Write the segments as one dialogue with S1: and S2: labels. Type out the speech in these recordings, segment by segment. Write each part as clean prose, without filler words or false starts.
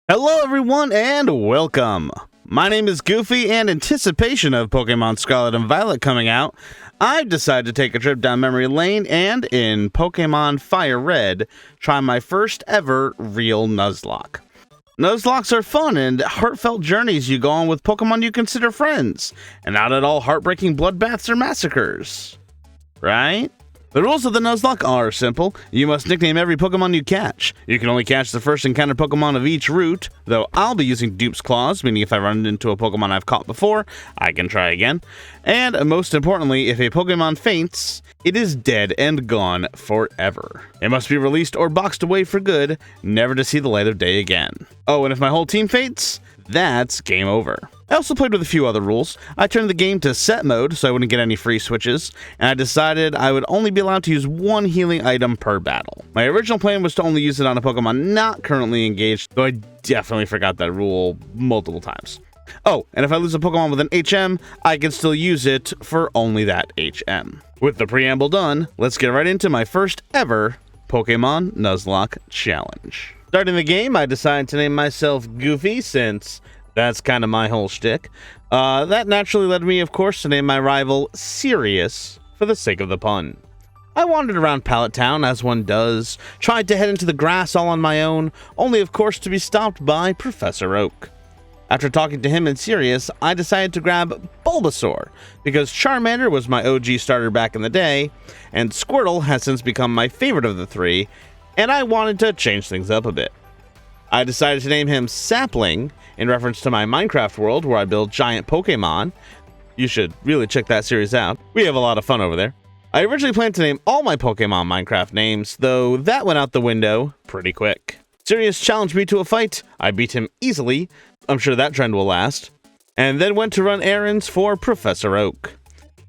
S1: Hello everyone and welcome! My name is Goofy, and in anticipation of Pokemon Scarlet and Violet coming out, I've decided to take a trip down memory lane and, in Pokemon Fire Red, try my first ever real Nuzlocke. Nuzlocks are fun and heartfelt journeys you go on with Pokemon you consider friends, and not at all heartbreaking bloodbaths or massacres. Right? The rules of the Nuzlocke are simple. You must nickname every Pokemon you catch. You can only catch the first encountered Pokemon of each route, though I'll be using Dupe's Claws, meaning if I run into a Pokemon I've caught before, I can try again. And most importantly, if a Pokemon faints, it is dead and gone forever. It must be released or boxed away for good, never to see the light of day again. Oh, and if my whole team faints, that's game over. I also played with a few other rules. I turned the game to set mode so I wouldn't get any free switches, and I decided I would only be allowed to use one healing item per battle. My original plan was to only use it on a Pokemon not currently engaged, though I definitely forgot that rule multiple times. Oh, and if I lose a Pokemon with an HM, I can still use it for only that HM. With the preamble done, let's get right into my first ever Pokemon Nuzlocke challenge. Starting the game, I decided to name myself Goofy since that's kind of my whole shtick. That naturally led me, of course, to name my rival Sirius for the sake of the pun. I wandered around Pallet Town, as one does, tried to head into the grass all on my own, only of course to be stopped by Professor Oak. After talking to him and Sirius, I decided to grab Bulbasaur, because Charmander was my OG starter back in the day, and Squirtle has since become my favorite of the three, and I wanted to change things up a bit. I decided to name him Sapling, in reference to my Minecraft world where I build giant Pokemon. You should really check that series out. We have a lot of fun over there. I originally planned to name all my Pokemon Minecraft names, though that went out the window pretty quick. Sirius challenged me to a fight. I beat him easily. I'm sure that trend will last. And then went to run errands for Professor Oak.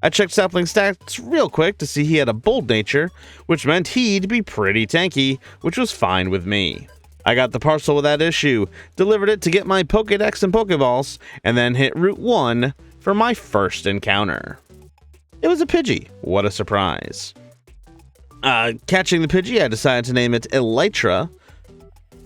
S1: I checked Sapling's stats real quick to see he had a bold nature, which meant he'd be pretty tanky, which was fine with me. I got the parcel with that issue, delivered it to get my Pokédex and Pokéballs, and then hit Route 1 for my first encounter. It was a Pidgey. What a surprise. Catching the Pidgey, I decided to name it Elytra,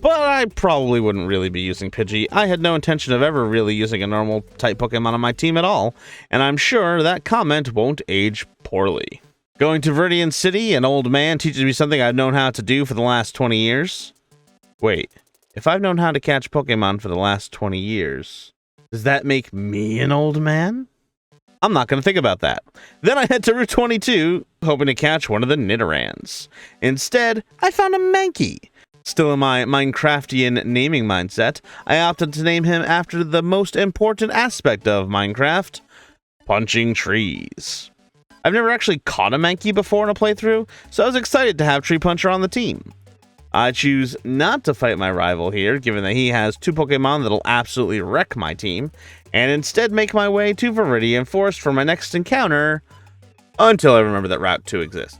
S1: but I probably wouldn't really be using Pidgey. I had no intention of ever really using a normal type Pokemon on my team at all, and I'm sure that comment won't age poorly. Going to Viridian City, an old man teaches me something I've known how to do for the last 20 years. Wait, if I've known how to catch Pokemon for the last 20 years, does that make me an old man? I'm not going to think about that. Then I head to Route 22, hoping to catch one of the Nidorans. Instead, I found a Mankey. Still in my Minecraftian naming mindset, I opted to name him after the most important aspect of Minecraft, punching trees. I've never actually caught a Mankey before in a playthrough, so I was excited to have Tree Puncher on the team. I choose not to fight my rival here, given that he has two Pokemon that'll absolutely wreck my team, and instead make my way to Viridian Forest for my next encounter, until I remember that Route 2 exists.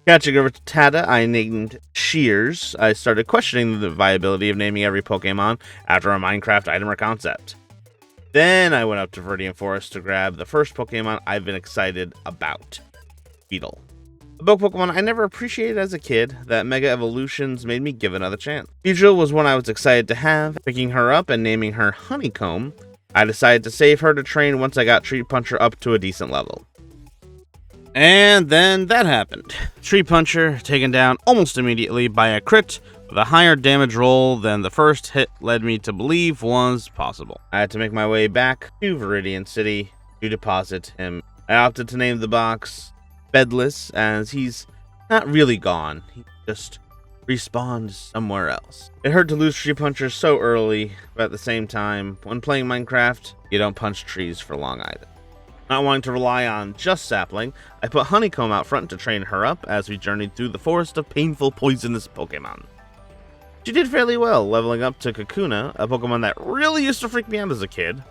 S1: Catching over to Tata, I named Shears. I started questioning the viability of naming every Pokemon after a Minecraft item or concept. Then I went up to Viridian Forest to grab the first Pokemon I've been excited about, Beetle. A bug Pokemon I never appreciated as a kid, that Mega Evolutions made me give another chance. Beedrill was one I was excited to have. Picking her up and naming her Honeycomb, I decided to save her to train once I got Tree Puncher up to a decent level. And then that happened. Tree Puncher taken down almost immediately by a crit with a higher damage roll than the first hit led me to believe was possible. I had to make my way back to Viridian City to deposit him. I opted to name the box Bedless, as he's not really gone. He just respawned somewhere else. It hurt to lose Tree Puncher so early, but at the same time, when playing Minecraft, you don't punch trees for long either. Not wanting to rely on just Sapling, I put Honeycomb out front to train her up as we journeyed through the forest of painful, poisonous Pokemon. She did fairly well, leveling up to Kakuna, a Pokemon that really used to freak me out as a kid,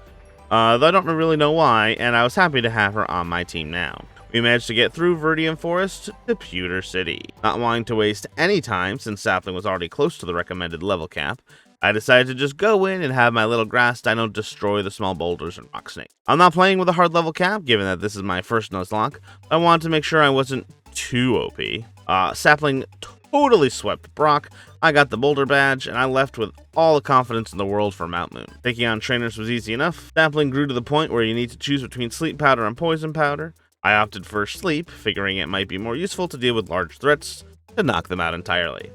S1: though I don't really know why, and I was happy to have her on my team now. We managed to get through Viridian Forest to Pewter City. Not wanting to waste any time, since Sapling was already close to the recommended level cap, I decided to just go in and have my little grass dino destroy the small boulders and rock snakes. I'm not playing with a hard level cap, given that this is my first Nuzlocke. I wanted to make sure I wasn't too OP. Sapling totally swept Brock, I got the Boulder Badge, and I left with all the confidence in the world for Mount Moon. Taking on trainers was easy enough. Sapling grew to the point where you need to choose between Sleep Powder and Poison Powder. I opted for Sleep, figuring it might be more useful to deal with large threats to knock them out entirely.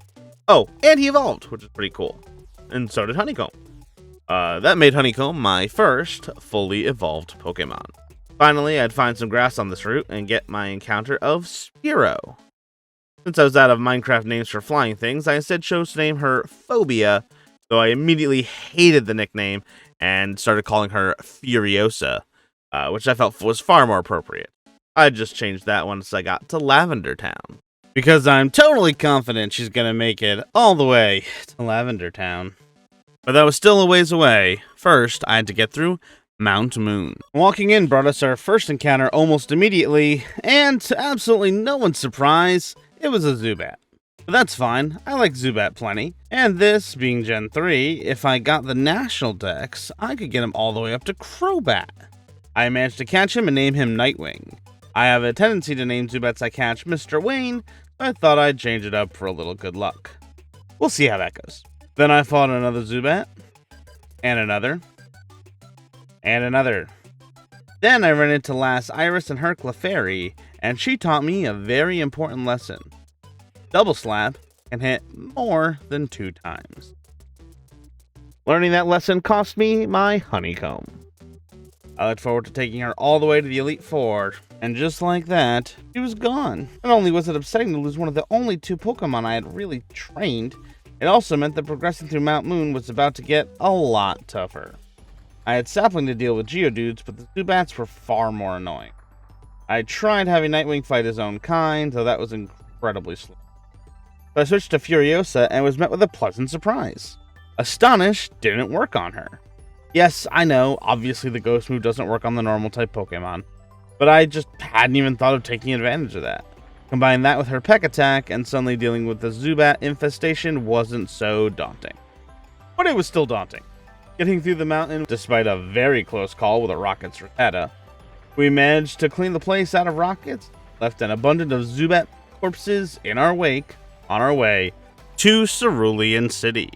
S1: Oh, and he evolved, which is pretty cool. And so did Honeycomb. That made Honeycomb my first fully evolved Pokemon. Finally, I'd find some grass on this route and get my encounter of Spearow. Since I was out of Minecraft names for flying things, I instead chose to name her Phobia, though I immediately hated the nickname and started calling her Furiosa, which I felt was far more appropriate. I just changed that once I got to Lavender Town, because I'm totally confident she's gonna make it all the way to Lavender Town. But that was still a ways away. First, I had to get through Mount Moon. Walking in brought us our first encounter almost immediately, and to absolutely no one's surprise, it was a Zubat. But that's fine, I like Zubat plenty, and this being Gen 3, if I got the National Dex, I could get him all the way up to Crobat. I managed to catch him and name him Nightwing. I have a tendency to name Zubats I catch Mr. Wayne, so I thought I'd change it up for a little good luck. We'll see how that goes. Then I fought another Zubat, and another, and another. Then I ran into Lass Iris and her Clefairy, and she taught me a very important lesson. Double Slap can hit more than 2 times. Learning that lesson cost me my Honeycomb. I looked forward to taking her all the way to the Elite Four, and just like that, she was gone. Not only was it upsetting to lose one of the only 2 Pokemon I had really trained, it also meant that progressing through Mount Moon was about to get a lot tougher. I had Sapling to deal with Geodudes, but the Zubats were far more annoying. I tried having Nightwing fight his own kind, though that was incredibly slow. So I switched to Furiosa and was met with a pleasant surprise. Astonish didn't work on her. Yes, I know, obviously the Ghost move doesn't work on the normal type Pokemon, but I just hadn't even thought of taking advantage of that. Combine that with her Peck Attack, and suddenly dealing with the Zubat infestation wasn't so daunting. But it was still daunting. Getting through the mountain, despite a very close call with a Rocket's Rattata, we managed to clean the place out of rockets, left an abundance of Zubat corpses in our wake, on our way to Cerulean City.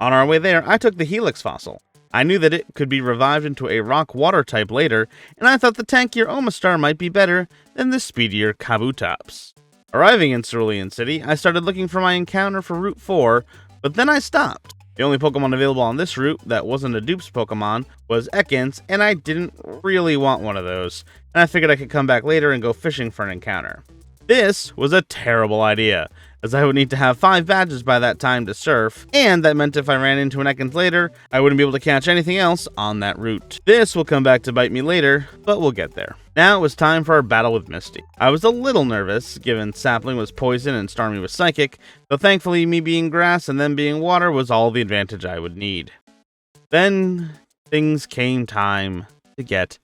S1: On our way there, I took the Helix fossil. I knew that it could be revived into a rock-water type later, and I thought the tankier Omastar might be better than the speedier Kabutops. Arriving in Cerulean City, I started looking for my encounter for Route 4, but then I stopped. The only Pokemon available on this route that wasn't a dupes Pokemon was Ekans, and I didn't really want one of those, and I figured I could come back later and go fishing for an encounter. This was a terrible idea, as I would need to have 5 badges by that time to surf, and that meant if I ran into an Ekans later, I wouldn't be able to catch anything else on that route. This will come back to bite me later, but we'll get there. Now it was time for our battle with Misty. I was a little nervous, given Sapling was poison and Starmie was psychic, though thankfully me being grass and them being water was all the advantage I would need. Then, things came time to get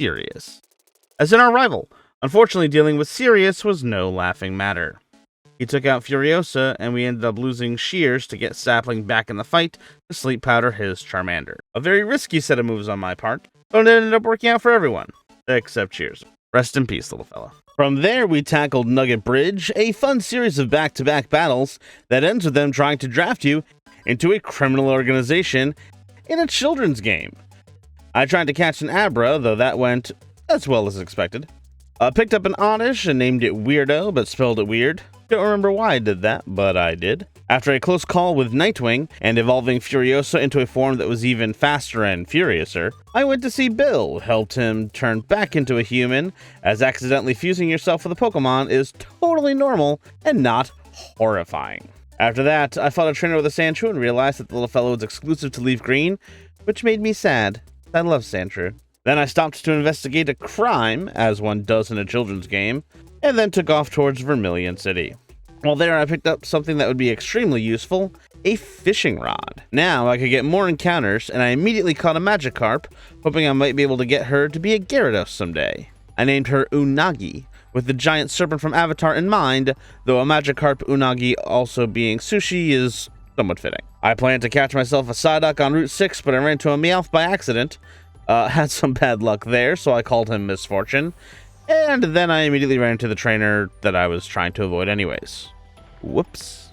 S1: serious. As in our rival, unfortunately dealing with Sirius was no laughing matter. He took out Furiosa, and we ended up losing Shears to get Sapling back in the fight to sleep powder his Charmander. A very risky set of moves on my part, but it ended up working out for everyone, except Shears. Rest in peace, little fella. From there, we tackled Nugget Bridge, a fun series of back-to-back battles that ends with them trying to draft you into a criminal organization in a children's game. I tried to catch an Abra, though that went as well as expected. Picked up an Oddish and named it Weirdo, but spelled it weird. Don't remember why I did that, but I did. After a close call with Nightwing, and evolving Furiosa into a form that was even faster and furiouser, I went to see Bill, helped him turn back into a human, as accidentally fusing yourself with a Pokemon is totally normal and not horrifying. After that, I fought a trainer with a Sandshrew and realized that the little fellow was exclusive to Leaf Green, which made me sad. I love Sandshrew. Then I stopped to investigate a crime, as one does in a children's game, and then took off towards Vermilion City. While there, I picked up something that would be extremely useful, a fishing rod. Now I could get more encounters, and I immediately caught a Magikarp, hoping I might be able to get her to be a Gyarados someday. I named her Unagi, with the giant serpent from Avatar in mind, though a Magikarp Unagi also being sushi is somewhat fitting. I planned to catch myself a Psyduck on Route 6, but I ran into a Meowth by accident. Had some bad luck there, so I called him Misfortune. And then I immediately ran into the trainer that I was trying to avoid anyways. Whoops.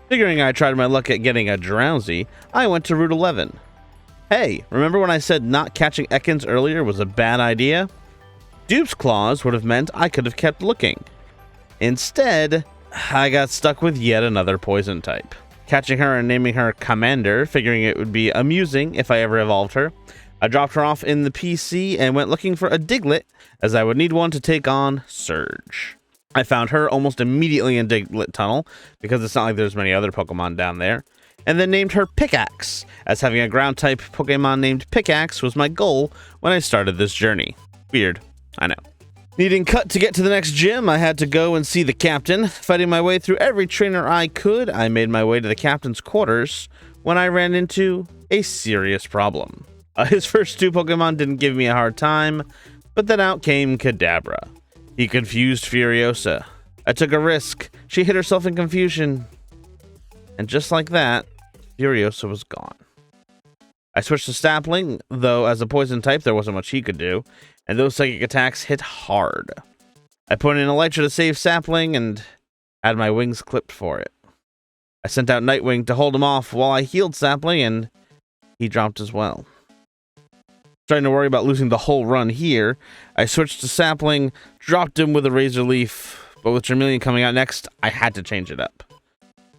S1: Figuring I tried my luck at getting a drowsy, I went to Route 11. Hey, remember when I said not catching Ekans earlier was a bad idea? Dupe's claws would have meant I could have kept looking. Instead, I got stuck with yet another poison type. Catching her and naming her Commander, figuring it would be amusing if I ever evolved her, I dropped her off in the PC and went looking for a Diglett, as I would need one to take on Surge. I found her almost immediately in Diglett Tunnel, because it's not like there's many other Pokemon down there, and then named her Pickaxe, as having a ground-type Pokemon named Pickaxe was my goal when I started this journey. Weird, I know. Needing cut to get to the next gym, I had to go and see the captain. Fighting my way through every trainer I could, I made my way to the captain's quarters when I ran into a serious problem. His first two Pokemon didn't give me a hard time, but then out came Kadabra. He confused Furiosa. I took a risk. She hit herself in confusion. And just like that, Furiosa was gone. I switched to Sapling, though as a poison type there wasn't much he could do, and those psychic attacks hit hard. I put in Elytra to save Sapling and had my wings clipped for it. I sent out Nightwing to hold him off while I healed Sapling, and he dropped as well. Starting to worry about losing the whole run here, I switched to Sapling, dropped him with a Razor Leaf, but with Charmeleon coming out next, I had to change it up.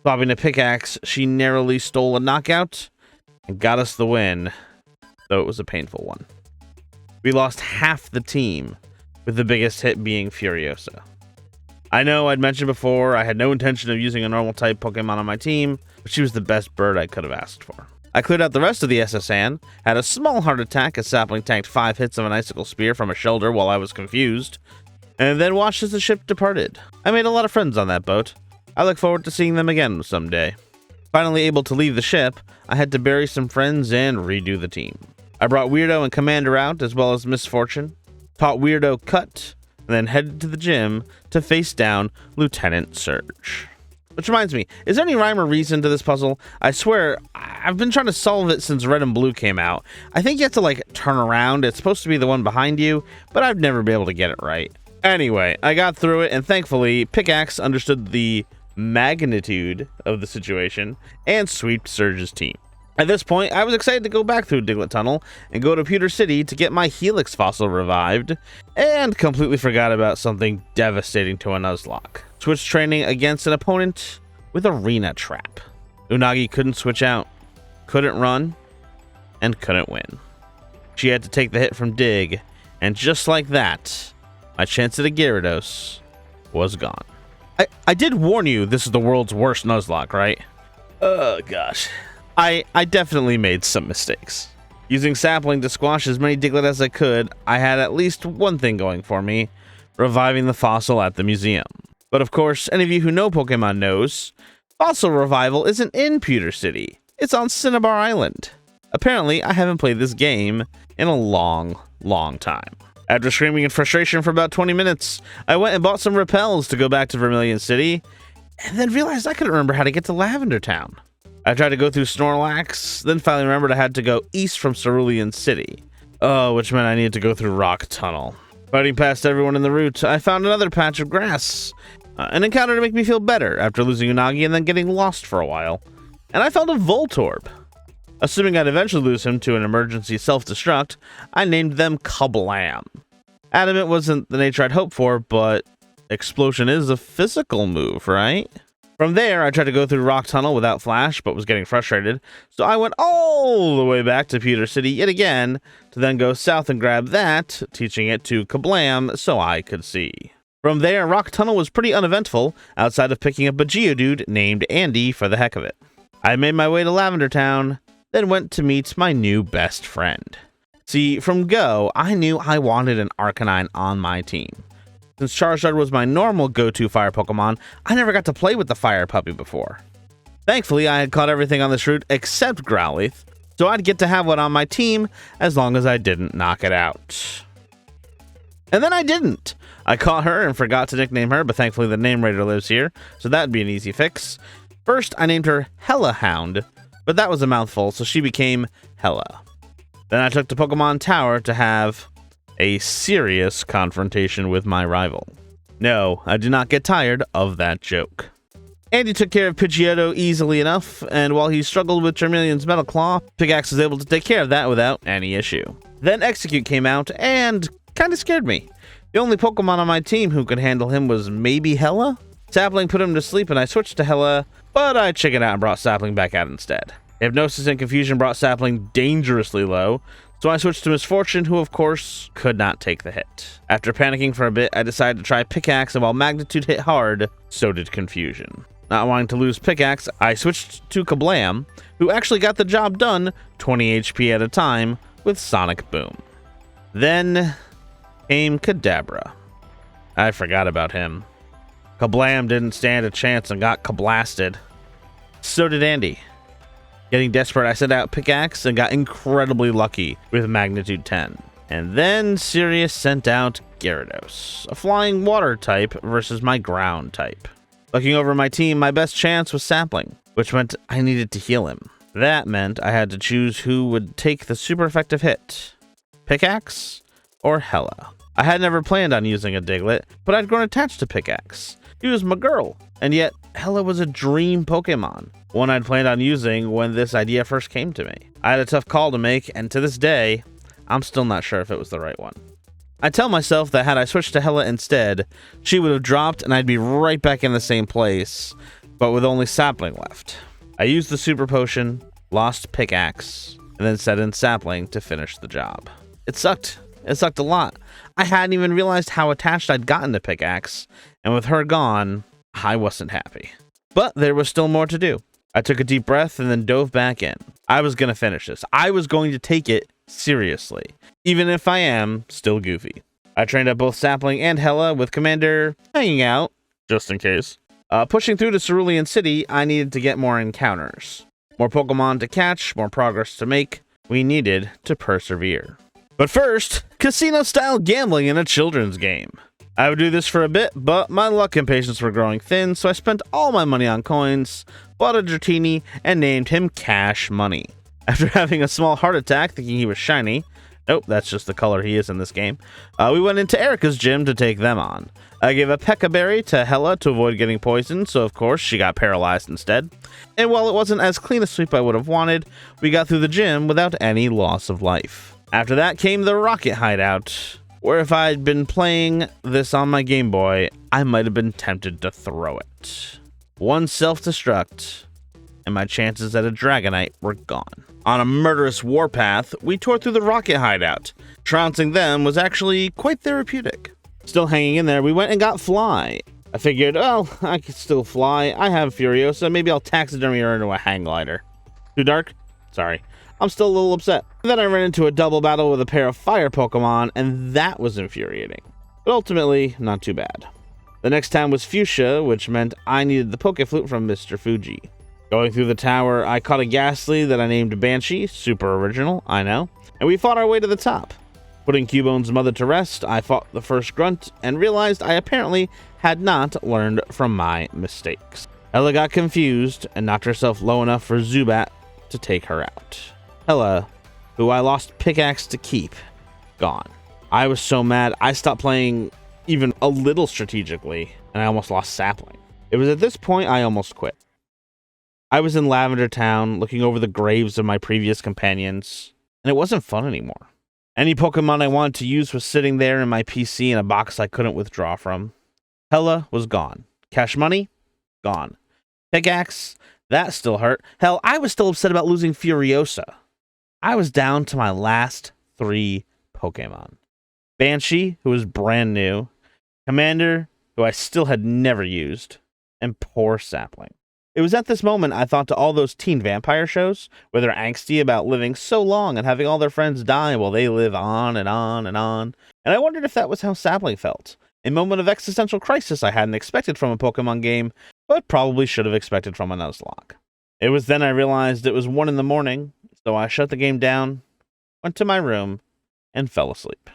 S1: Swapping to Pickaxe, she narrowly stole a knockout and got us the win, though it was a painful one. We lost half the team, with the biggest hit being Furiosa. I know I'd mentioned before I had no intention of using a normal type Pokemon on my team, but she was the best bird I could have asked for. I cleared out the rest of the SSN, had a small heart attack as Sapling tanked 5 hits of an Icicle Spear from a shoulder while I was confused, and then watched as the ship departed. I made a lot of friends on that boat. I look forward to seeing them again someday. Finally able to leave the ship, I had to bury some friends and redo the team. I brought Weirdo and Commander out, as well as Misfortune, taught Weirdo Cut, and then headed to the gym to face down Lieutenant Surge. Which reminds me, is there any rhyme or reason to this puzzle? I swear, I've been trying to solve it since Red and Blue came out. I think you have to, turn around. It's supposed to be the one behind you, but I've never been able to get it right. Anyway, I got through it, and thankfully, Pickaxe understood the magnitude of the situation and sweeped Surge's team. At this point, I was excited to go back through Diglett Tunnel and go to Pewter City to get my Helix fossil revived, and completely forgot about something devastating to a Nuzlocke. Switched training against an opponent with Arena Trap. Unagi couldn't switch out, couldn't run, and couldn't win. She had to take the hit from Dig, and just like that, my chance at a Gyarados was gone. I did warn you this is the world's worst Nuzlocke, right? Oh gosh. I definitely made some mistakes. Using Sapling to squash as many Diglett as I could, I had at least one thing going for me, reviving the fossil at the museum. But of course, any of you who know Pokemon knows, fossil revival isn't in Pewter City. It's on Cinnabar Island. Apparently, I haven't played this game in a long, long time. After screaming in frustration for about 20 minutes, I went and bought some repels to go back to Vermilion City, and then realized I couldn't remember how to get to Lavender Town. I tried to go through Snorlax, then finally remembered I had to go east from Cerulean City. Which meant I needed to go through Rock Tunnel. Fighting past everyone in the route, I found another patch of grass. An encounter to make me feel better after losing Unagi and then getting lost for a while. And I found a Voltorb. Assuming I'd eventually lose him to an emergency self-destruct, I named them Kablam. Adamant wasn't the nature I'd hoped for, but explosion is a physical move, right? From there, I tried to go through Rock Tunnel without Flash, but was getting frustrated, so I went all the way back to Pewter City yet again, to then go south and grab that, teaching it to Kablam so I could see. From there, Rock Tunnel was pretty uneventful, outside of picking up a Geodude named Andy for the heck of it. I made my way to Lavender Town, then went to meet my new best friend. See, from Go, I knew I wanted an Arcanine on my team. Since Charizard was my normal go-to fire Pokemon, I never got to play with the fire puppy before. Thankfully, I had caught everything on this route except Growlithe, so I'd get to have one on my team as long as I didn't knock it out. And then I didn't. I caught her and forgot to nickname her, but thankfully the name raider lives here, so that'd be an easy fix. First, I named her Hella Hound, but that was a mouthful, so she became Hella. Then I took to Pokemon Tower to have a serious confrontation with my rival. No, I did not get tired of that joke. Andy took care of Pidgeotto easily enough, and while he struggled with Charmeleon's Metal Claw, Pickaxe was able to take care of that without any issue. Then Execute came out and kinda scared me. The only Pokemon on my team who could handle him was maybe Hella? Sapling put him to sleep and I switched to Hella, but I chickened out and brought Sapling back out instead. Hypnosis and Confusion brought Sapling dangerously low, so I switched to Misfortune, who of course could not take the hit. After panicking for a bit, I decided to try Pickaxe, and while Magnitude hit hard, so did Confusion. Not wanting to lose Pickaxe, I switched to Kablam, who actually got the job done 20 HP at a time with Sonic Boom. Then came Kadabra. I forgot about him. Kablam didn't stand a chance and got kablasted. So did Andy. Getting desperate, I sent out Pickaxe and got incredibly lucky with Magnitude 10. And then Sirius sent out Gyarados, a flying water type versus my ground type. Looking over my team, my best chance was Sapling, which meant I needed to heal him. That meant I had to choose who would take the super effective hit, Pickaxe or Hella. I had never planned on using a Diglett, but I'd grown attached to Pickaxe. He was my girl, and yet Hella was a dream Pokemon, one I'd planned on using when this idea first came to me. I had a tough call to make, and to this day, I'm still not sure if it was the right one. I tell myself that had I switched to Hella instead, she would have dropped and I'd be right back in the same place, but with only Sapling left. I used the Super Potion, lost Pickaxe, and then set in Sapling to finish the job. It sucked. It sucked a lot. I hadn't even realized how attached I'd gotten to Pickaxe, and with her gone, I wasn't happy. But there was still more to do. I took a deep breath and then dove back in. I was going to finish this. I was going to take it seriously, even if I am still goofy. I trained up both Sapling and Hella with Commander hanging out, just in case. Pushing through to Cerulean City, I needed to get more encounters. More Pokemon to catch, more progress to make. We needed to persevere. But first, casino-style gambling in a children's game. I would do this for a bit, but my luck and patience were growing thin, so I spent all my money on coins, bought a Dratini, and named him Cash Money. After having a small heart attack thinking he was shiny, nope, that's just the color he is in this game, we went into Erica's gym to take them on. I gave a Pekka Berry to Hella to avoid getting poisoned, so of course she got paralyzed instead. And while it wasn't as clean a sweep I would have wanted, we got through the gym without any loss of life. After that came the Rocket Hideout, where if I'd been playing this on my Game Boy, I might have been tempted to throw it. One self-destruct, and my chances at a Dragonite were gone. On a murderous warpath, we tore through the Rocket Hideout. Trouncing them was actually quite therapeutic. Still hanging in there, we went and got Fly. I figured, well, I could still fly. I have Furiosa, maybe I'll taxidermy her into a hang glider. Too dark? Sorry. I'm still a little upset. Then I ran into a double battle with a pair of fire Pokemon, and that was infuriating. But ultimately, not too bad. The next time was Fuchsia, which meant I needed the Pokeflute from Mr. Fuji. Going through the tower, I caught a Ghastly that I named Banshee, super original, I know, and we fought our way to the top. Putting Cubone's mother to rest, I fought the first grunt and realized I apparently had not learned from my mistakes. Ella got confused and knocked herself low enough for Zubat to take her out. Hella, who I lost Pickaxe to keep, gone. I was so mad, I stopped playing even a little strategically, and I almost lost Sapling. It was at this point I almost quit. I was in Lavender Town, looking over the graves of my previous companions, and it wasn't fun anymore. Any Pokemon I wanted to use was sitting there in my PC in a box I couldn't withdraw from. Hella was gone. Cash Money? Gone. Pickaxe? That still hurt. Hell, I was still upset about losing Furiosa. I was down to my last 3 Pokemon. Banshee, who was brand new, Commander, who I still had never used, and poor Sapling. It was at this moment I thought to all those teen vampire shows, where they're angsty about living so long and having all their friends die while they live on and on and on, and I wondered if that was how Sapling felt. A moment of existential crisis I hadn't expected from a Pokemon game, but probably should have expected from a Nuzlocke. It was then I realized it was 1 in the morning, so I shut the game down, went to my room, and fell asleep.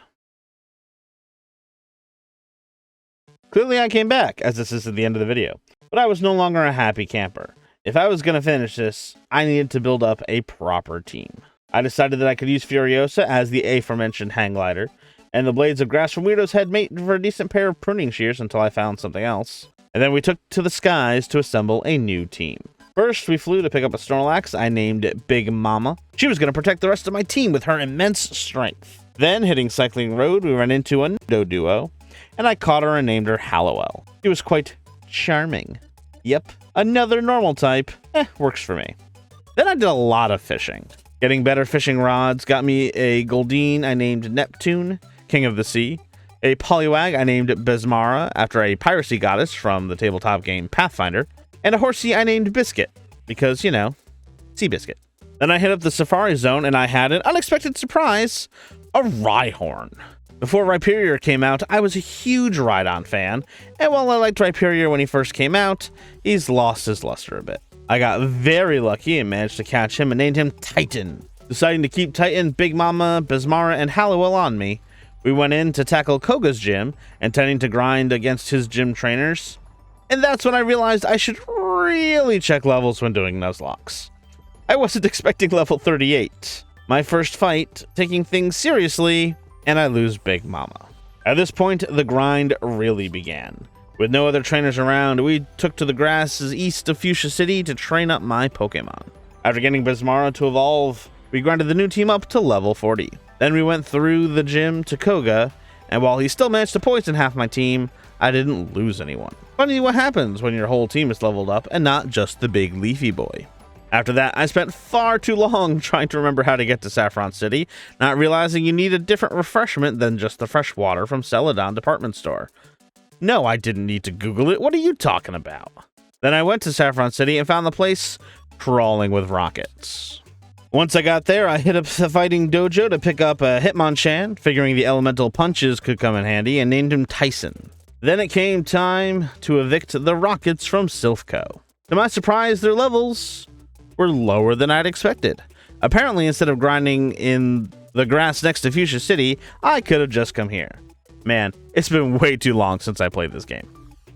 S1: Clearly I came back, as this is at the end of the video, but I was no longer a happy camper. If I was going to finish this, I needed to build up a proper team. I decided that I could use Furiosa as the aforementioned hang glider, and the blades of grass from Weirdo's head mate for a decent pair of pruning shears until I found something else. and then we took to the skies to assemble a new team. First, we flew to pick up a Snorlax I named Big Mama. She was going to protect the rest of my team with her immense strength. Then, hitting Cycling Road, we ran into a Nidoduo, and I caught her and named her Hallowell. She was quite charming. Yep, another normal type. Works for me. Then I did a lot of fishing. Getting better fishing rods got me a Goldeen I named Neptune, King of the Sea, a Poliwag I named Besmara after a piracy goddess from the tabletop game Pathfinder, and a Horsey I named Biscuit, because, you know, Sea Biscuit. Then I hit up the Safari Zone and I had an unexpected surprise, a Rhyhorn. Before Rhyperior came out, I was a huge Rhydon fan, and while I liked Rhyperior when he first came out, he's lost his luster a bit. I got very lucky and managed to catch him and named him Titan. Deciding to keep Titan, Big Mama, Besmara, and Hallowell on me, we went in to tackle Koga's gym, intending to grind against his gym trainers. And that's when I realized I should really check levels when doing Nuzlocks. I wasn't expecting level 38. My first fight, taking things seriously, and I lose Big Mama. At this point, the grind really began. With no other trainers around, we took to the grasses east of Fuchsia City to train up my Pokemon. After getting Besmara to evolve, we grinded the new team up to level 40. Then we went through the gym to Koga, and while he still managed to poison half my team, I didn't lose anyone. Funny what happens when your whole team is leveled up and not just the big leafy boy. After that, I spent far too long trying to remember how to get to Saffron City, not realizing you need a different refreshment than just the fresh water from Celadon Department Store. No, I didn't need to Google it. What are you talking about? Then I went to Saffron City and found the place crawling with rockets. Once I got there, I hit up the fighting dojo to pick up a Hitmonchan, figuring the elemental punches could come in handy, and named him Tyson. Then it came time to evict the rockets from Silphco. To my surprise, their levels were lower than I'd expected. Apparently, instead of grinding in the grass next to Fuchsia City, I could have just come here. Man, it's been way too long since I played this game.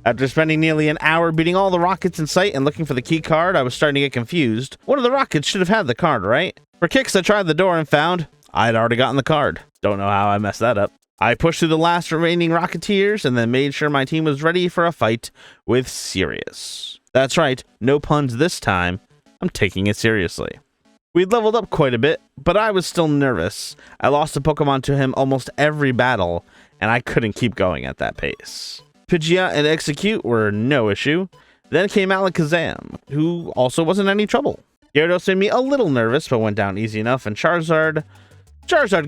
S1: After spending nearly an hour beating all the rockets in sight and looking for the key card, I was starting to get confused. One of the rockets should have had the card, right? For kicks, I tried the door and found I'd already gotten the card. Don't know how I messed that up. I pushed through the last remaining Rocketeers and then made sure my team was ready for a fight with Sirius. That's right, no puns this time. I'm taking it seriously. We'd leveled up quite a bit, but I was still nervous. I lost a Pokemon to him almost every battle, and I couldn't keep going at that pace. Pidgeot and Execute were no issue. Then came Alakazam, who also wasn't any trouble. Gyarados made me a little nervous, but went down easy enough, and Charizard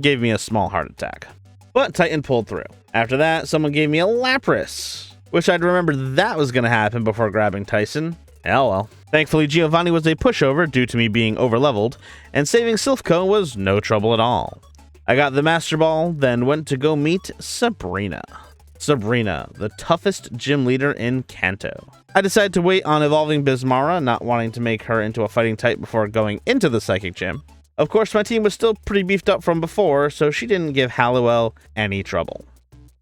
S1: gave me a small heart attack. But Titan pulled through. After that, someone gave me a Lapras. Wish I'd remembered that was going to happen before grabbing Tyson. Hell well. Thankfully, Giovanni was a pushover due to me being overleveled, and saving Silphco was no trouble at all. I got the Master Ball, then went to go meet Sabrina. Sabrina, the toughest gym leader in Kanto. I decided to wait on evolving Besmara, not wanting to make her into a fighting type before going into the Psychic Gym. Of course, my team was still pretty beefed up from before, so she didn't give Hallowell any trouble.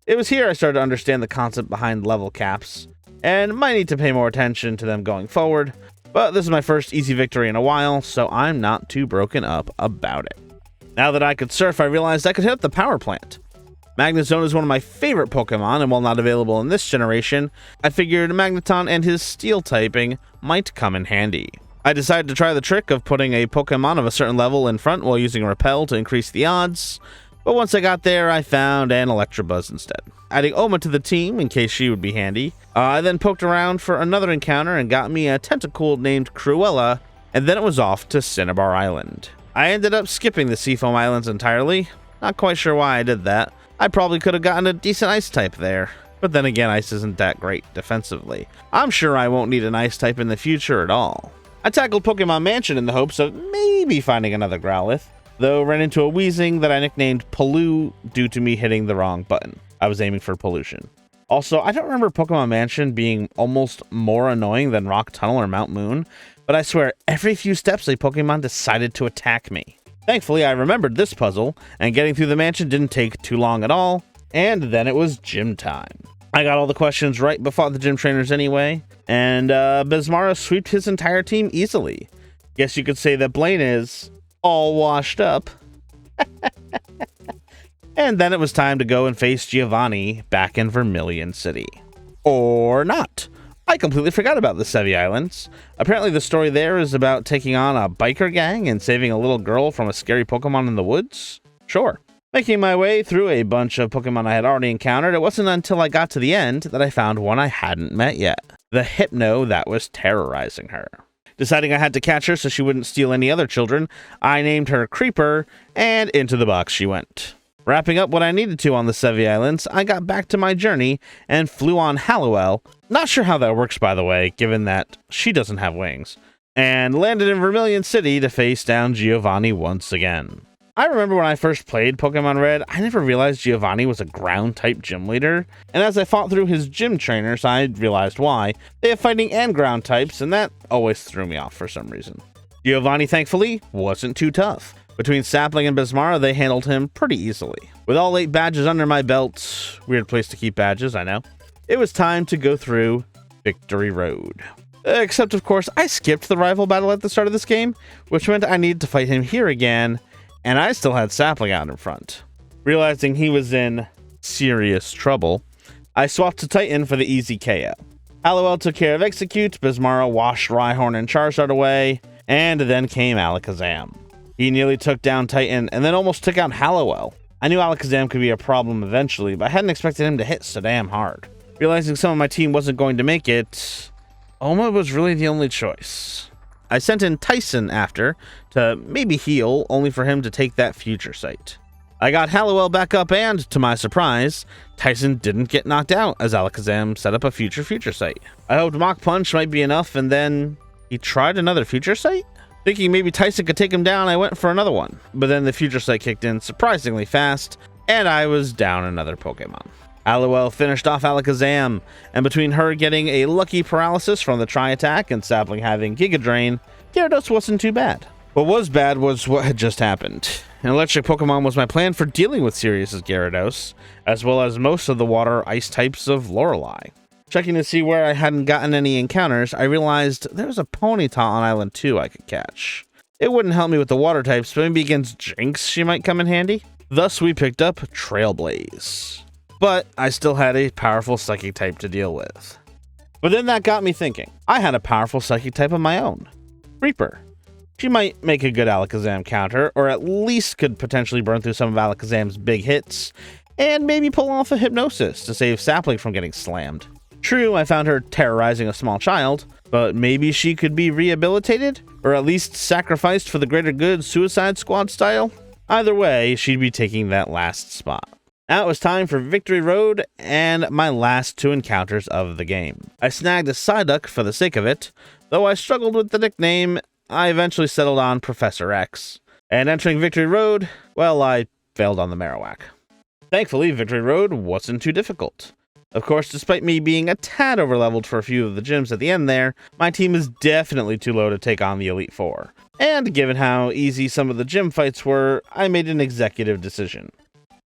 S1: It was here I started to understand the concept behind level caps, and might need to pay more attention to them going forward, but this is my first easy victory in a while, so I'm not too broken up about it. Now that I could surf, I realized I could hit up the power plant. Magnezone is one of my favorite Pokemon, and while not available in this generation, I figured Magneton and his steel typing might come in handy. I decided to try the trick of putting a Pokemon of a certain level in front while using Repel to increase the odds, but once I got there, I found an Electabuzz instead. Adding Oma to the team in case she would be handy, I then poked around for another encounter and got me a Tentacool named Cruella, and then it was off to Cinnabar Island. I ended up skipping the Seafoam Islands entirely. Not quite sure why I did that. I probably could have gotten a decent ice type there. But then again, ice isn't that great defensively. I'm sure I won't need an ice type in the future at all. I tackled Pokemon Mansion in the hopes of maybe finding another Growlithe, though ran into a Weezing that I nicknamed Pollu due to me hitting the wrong button. I was aiming for Pollution. Also, I don't remember Pokemon Mansion being almost more annoying than Rock Tunnel or Mount Moon, but I swear every few steps a Pokemon decided to attack me. Thankfully, I remembered this puzzle, and getting through the mansion didn't take too long at all, and then it was gym time. I got all the questions right before the gym trainers anyway, and Besmara swept his entire team easily. Guess you could say that Blaine is all washed up. And then it was time to go and face Giovanni back in Vermilion City. Or not. I completely forgot about the Sevi Islands. Apparently the story there is about taking on a biker gang and saving a little girl from a scary Pokemon in the woods? Sure. Making my way through a bunch of Pokemon I had already encountered, it wasn't until I got to the end that I found one I hadn't met yet. The Hypno that was terrorizing her. Deciding I had to catch her so she wouldn't steal any other children, I named her Creeper, and into the box she went. Wrapping up what I needed to on the Sevi Islands, I got back to my journey and flew on Hallowell. Not sure how that works, by the way, given that she doesn't have wings. And landed in Vermilion City to face down Giovanni once again. I remember when I first played Pokemon Red, I never realized Giovanni was a ground-type gym leader. And as I fought through his gym trainers, I realized why. They have fighting and ground types, and that always threw me off for some reason. Giovanni, thankfully, wasn't too tough. Between Sapling and Bismarck, they handled him pretty easily. With all 8 badges under my belt, weird place to keep badges, I know, it was time to go through Victory Road. Except, of course, I skipped the rival battle at the start of this game, which meant I needed to fight him here again, and I still had Sapling out in front. Realizing he was in serious trouble, I swapped to Titan for the easy KO. Hallowell took care of Execute, Bismarck washed Rhyhorn and Charizard away, and then came Alakazam. He nearly took down Titan and then almost took out Hallowell. I knew Alakazam could be a problem eventually, but I hadn't expected him to hit so damn hard. Realizing some of my team wasn't going to make it, Oma was really the only choice. I sent in Tyson after to maybe heal, only for him to take that Future Sight. I got Hallowell back up and, to my surprise, Tyson didn't get knocked out as Alakazam set up a Future Sight. I hoped Mach Punch might be enough, and then he tried another Future Sight? Thinking maybe Tyson could take him down, I went for another one. But then the Future Sight kicked in surprisingly fast, and I was down another Pokemon. Hallowell finished off Alakazam, and between her getting a lucky paralysis from the Tri-Attack and Sapling having Giga Drain, Gyarados wasn't too bad. What was bad was what had just happened. An electric Pokemon was my plan for dealing with Sirius's Gyarados, as well as most of the water ice types of Lorelei. Checking to see where I hadn't gotten any encounters, I realized there was a Ponyta on Island 2 I could catch. It wouldn't help me with the water types, but maybe against Jinx she might come in handy. Thus we picked up Trailblaze. But I still had a powerful Psychic type to deal with. But then that got me thinking. I had a powerful Psychic type of my own. Reaper. She might make a good Alakazam counter, or at least could potentially burn through some of Alakazam's big hits, and maybe pull off a Hypnosis to save Sapling from getting slammed. True, I found her terrorizing a small child, but maybe she could be rehabilitated, or at least sacrificed for the greater good Suicide Squad style? Either way, she'd be taking that last spot. Now it was time for Victory Road and my last 2 encounters of the game. I snagged a Psyduck for the sake of it. Though I struggled with the nickname, I eventually settled on Professor X. And entering Victory Road, well, I failed on the Marowak. Thankfully, Victory Road wasn't too difficult. Of course, despite me being a tad overleveled for a few of the gyms at the end there, my team is definitely too low to take on the Elite Four. And given how easy some of the gym fights were, I made an executive decision.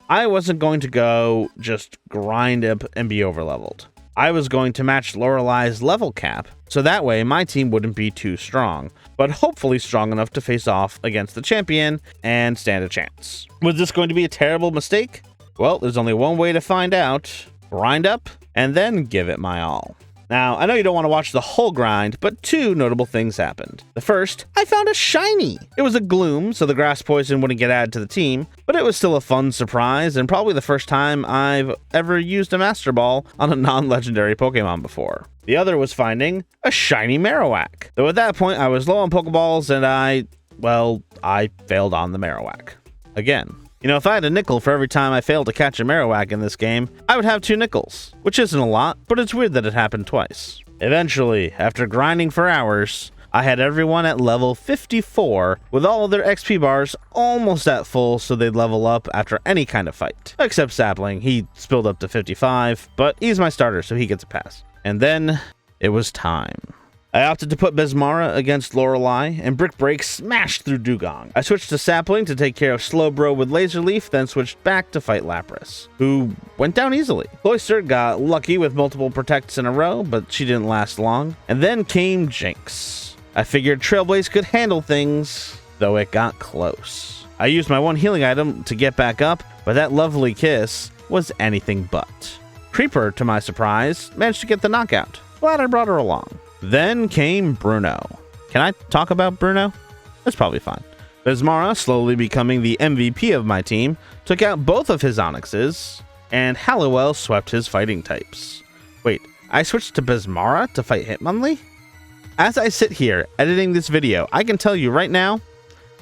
S1: I wasn't going to go just grind up and be overleveled. I was going to match Lorelei's level cap, so that way my team wouldn't be too strong, but hopefully strong enough to face off against the champion and stand a chance. Was this going to be a terrible mistake? Well, there's only one way to find out. Grind up, and then give it my all. Now, I know you don't want to watch the whole grind, but 2 notable things happened. The first, I found a shiny! It was a Gloom, so the grass poison wouldn't get added to the team, but it was still a fun surprise, and probably the first time I've ever used a Master Ball on a non-legendary Pokemon before. The other was finding a shiny Marowak. Though at that point, I was low on Pokeballs, and I failed on the Marowak. Again. You know, if I had a nickel for every time I failed to catch a Marowak in this game, I would have 2 nickels, which isn't a lot, but it's weird that it happened twice. Eventually, after grinding for hours, I had everyone at level 54, with all of their XP bars almost at full so they'd level up after any kind of fight. Except Sapling, he spilled up to 55, but he's my starter so he gets a pass. And then, it was time. I opted to put Bismarck against Lorelei, and Brick Break smashed through Dugong. I switched to Sapling to take care of Slowbro with Laser Leaf, then switched back to fight Lapras, who went down easily. Cloyster got lucky with multiple protects in a row, but she didn't last long. And then came Jinx. I figured Trailblaze could handle things, though it got close. I used my 1 healing item to get back up, but that lovely kiss was anything but. Creeper, to my surprise, managed to get the knockout. Glad I brought her along. Then came Bruno. Can I talk about Bruno? That's probably fine. Bismara, slowly becoming the MVP of my team, took out both of his Onyxes, and Halliwell swept his fighting types. Wait, I switched to Bismara to fight Hitmonlee? As I sit here editing this video, I can tell you right now,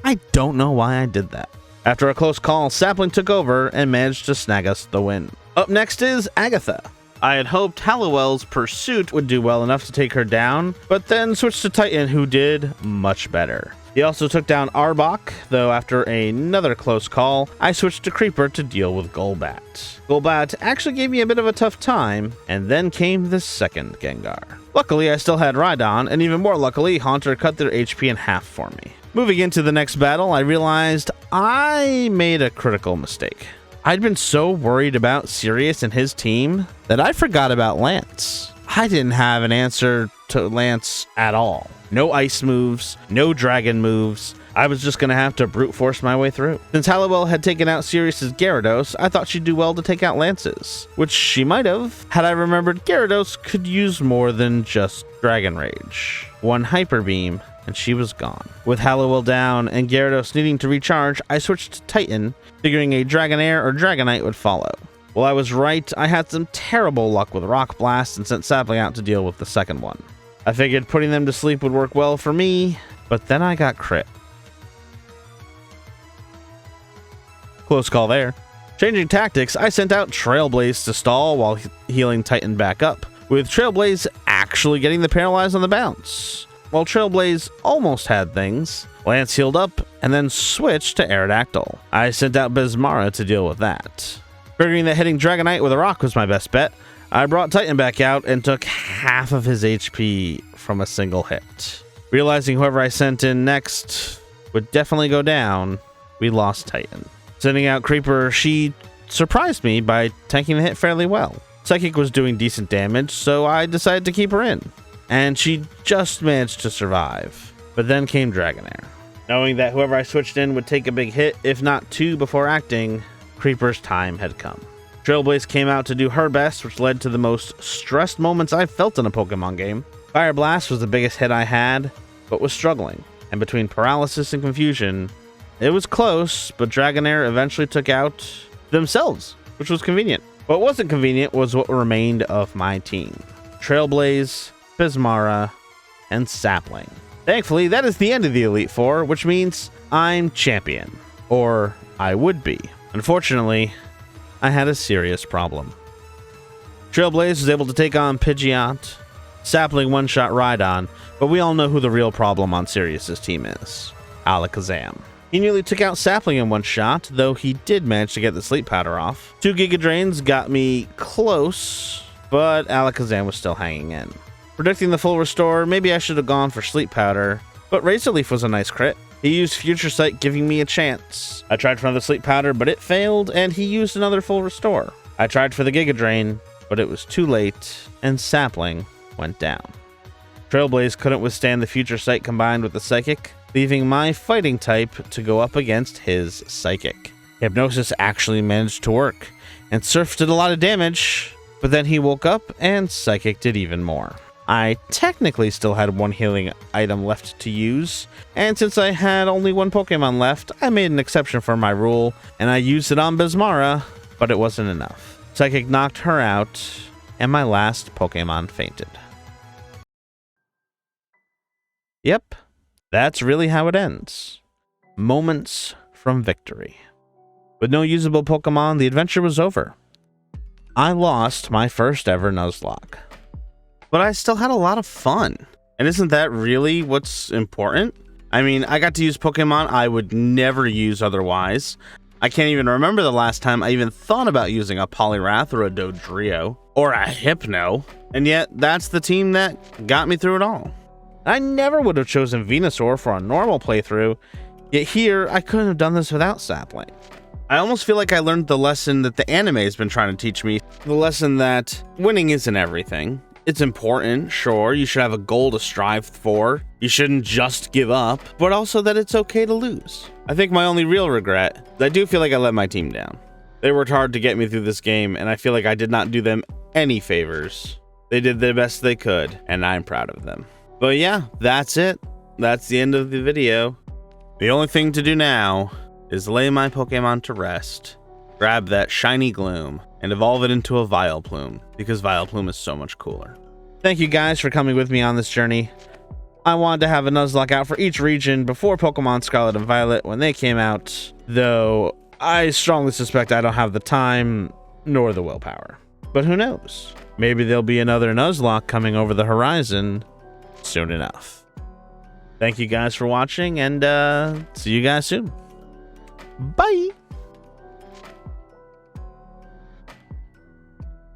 S1: I don't know why I did that. After a close call, Sapling took over and managed to snag us the win. Up next is Agatha. I had hoped Halliwell's Pursuit would do well enough to take her down, but then switched to Titan, who did much better. He also took down Arbok, though after another close call, I switched to Creeper to deal with Golbat. Golbat actually gave me a bit of a tough time, and then came the second Gengar. Luckily, I still had Rhydon, and even more luckily, Haunter cut their HP in half for me. Moving into the next battle, I realized I made a critical mistake. I'd been so worried about Sirius and his team that I forgot about Lance. I didn't have an answer to Lance at all. No ice moves, no dragon moves. I was just going to have to brute force my way through. Since Halliwell had taken out Sirius's Gyarados, I thought she'd do well to take out Lance's, which she might have, had I remembered Gyarados could use more than just Dragon Rage. One Hyper Beam, and she was gone. With Halliwell down and Gyarados needing to recharge, I switched to Titan, figuring a Dragonair or Dragonite would follow. Well, I was right. I had some terrible luck with Rock Blast and sent Sapling out to deal with the second one. I figured putting them to sleep would work well for me, but then I got crit. Close call there. Changing tactics, I sent out Trailblaze to stall while healing Titan back up, with Trailblaze actually getting the paralyze on the bounce. While Trailblaze almost had things, Lance healed up and then switched to Aerodactyl. I sent out Bismara to deal with that. Figuring that hitting Dragonite with a rock was my best bet, I brought Titan back out and took half of his HP from a single hit. Realizing whoever I sent in next would definitely go down, we lost Titan. Sending out Creeper, she surprised me by tanking the hit fairly well. Psychic was doing decent damage, so I decided to keep her in. And she just managed to survive. But then came Dragonair. Knowing that whoever I switched in would take a big hit, if not two before acting, Creeper's time had come. Trailblaze came out to do her best, which led to the most stressed moments I've felt in a Pokemon game. Fire Blast was the biggest hit I had, but was struggling. And between paralysis and confusion, it was close, but Dragonair eventually took out themselves, which was convenient. What wasn't convenient was what remained of my team. Trailblaze, Bismara, and Sapling. Thankfully, that is the end of the Elite Four, which means I'm champion. Or I would be. Unfortunately, I had a serious problem. Trailblaze was able to take on Pidgeot, Sapling one-shot Rhydon, but we all know who the real problem on Sirius's team is. Alakazam. He nearly took out Sapling in one shot, though he did manage to get the Sleep Powder off. 2 Giga Drains got me close, but Alakazam was still hanging in. Predicting the full restore, maybe I should have gone for Sleep Powder, but Razor Leaf was a nice crit. He used Future Sight, giving me a chance. I tried for another Sleep Powder, but it failed, and he used another full restore. I tried for the Giga Drain, but it was too late, and Sapling went down. Trailblaze couldn't withstand the Future Sight combined with the Psychic, leaving my fighting type to go up against his Psychic. Hypnosis actually managed to work, and Surf did a lot of damage, but then he woke up, and Psychic did even more. I technically still had one healing item left to use, and since I had only one Pokemon left, I made an exception for my rule, and I used it on Bismara, but it wasn't enough. Psychic knocked her out, and my last Pokemon fainted. Yep, that's really how it ends. Moments from victory. With no usable Pokemon, the adventure was over. I lost my first ever Nuzlocke. But I still had a lot of fun. And isn't that really what's important? I mean, I got to use Pokemon I would never use otherwise. I can't even remember the last time I even thought about using a Poliwrath or a Dodrio or a Hypno. And yet, that's the team that got me through it all. I never would have chosen Venusaur for a normal playthrough, yet here, I couldn't have done this without Sapling. I almost feel like I learned the lesson that the anime has been trying to teach me. The lesson that winning isn't everything. It's important, sure, you should have a goal to strive for. You shouldn't just give up, but also that it's okay to lose. I think my only real regret is I do feel like I let my team down. They worked hard to get me through this game, and I feel like I did not do them any favors They did the best they could, and I'm proud of them. But yeah, that's it. That's the end of the video. The only thing to do now is lay my Pokemon to rest, grab that shiny Gloom, and evolve it into a Vileplume, because Vileplume is so much cooler. Thank you guys for coming with me on this journey. I wanted to have a Nuzlocke out for each region before Pokemon Scarlet and Violet when they came out, though I strongly suspect I don't have the time nor the willpower. But who knows? Maybe there'll be another Nuzlocke coming over the horizon soon enough. Thank you guys for watching, and see you guys soon. Bye!